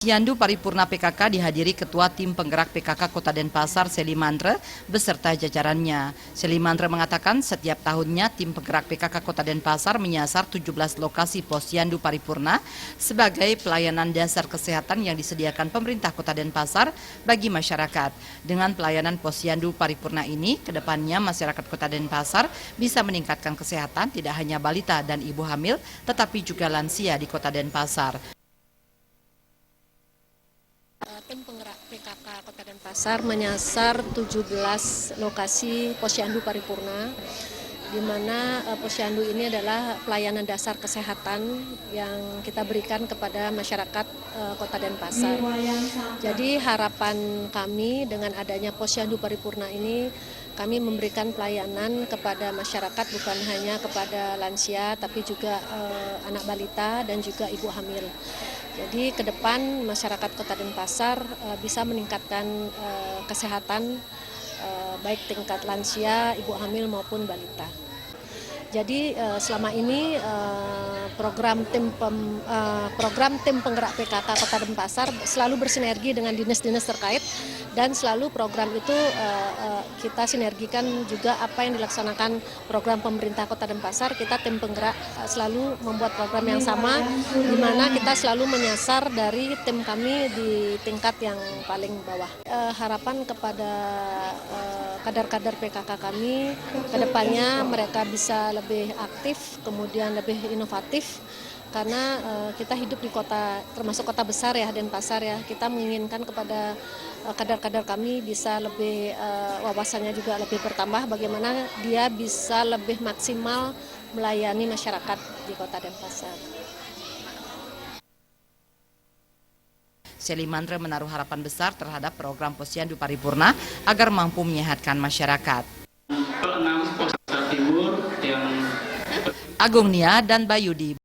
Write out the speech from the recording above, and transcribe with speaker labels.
Speaker 1: Posyandu Paripurna PKK dihadiri Ketua Tim Penggerak PKK Kota Denpasar Sely Mandre beserta jajarannya. Sely Mandre mengatakan setiap tahunnya Tim Penggerak PKK Kota Denpasar menyasar 17 lokasi posyandu paripurna sebagai pelayanan dasar kesehatan yang disediakan pemerintah Kota Denpasar bagi masyarakat. Dengan pelayanan posyandu paripurna ini, kedepannya masyarakat Kota Denpasar bisa meningkatkan kesehatan tidak hanya balita dan ibu hamil, tetapi juga lansia di Kota Denpasar.
Speaker 2: Tim Penggerak PKK Kota Denpasar menyasar 17 lokasi posyandu paripurna, di mana posyandu ini adalah pelayanan dasar kesehatan yang kita berikan kepada masyarakat Kota Denpasar. Jadi harapan kami dengan adanya posyandu paripurna ini, kami memberikan pelayanan kepada masyarakat bukan hanya kepada lansia, tapi juga anak balita dan juga ibu hamil. Jadi ke depan masyarakat Kota Denpasar bisa meningkatkan kesehatan baik tingkat lansia, ibu hamil maupun balita. Jadi selama ini program tim penggerak PKK Kota Denpasar selalu bersinergi dengan dinas-dinas terkait, dan selalu program itu kita sinergikan juga apa yang dilaksanakan program pemerintah Kota Denpasar. Kita tim penggerak selalu membuat program yang sama, di mana kita selalu menyasar dari tim kami di tingkat yang paling bawah. Harapan kepada kader-kader PKK kami kedepannya mereka bisa lebih aktif, kemudian lebih inovatif, karena kita hidup di kota, termasuk kota besar ya, Denpasar ya. Kita menginginkan kepada kader-kader kami bisa lebih wawasannya juga lebih bertambah, bagaimana dia bisa lebih maksimal melayani masyarakat di Kota Denpasar.
Speaker 1: Sely Mandre menaruh harapan besar terhadap program posyandu paripurna agar mampu menyehatkan masyarakat. Agung Nia dan Bayudi.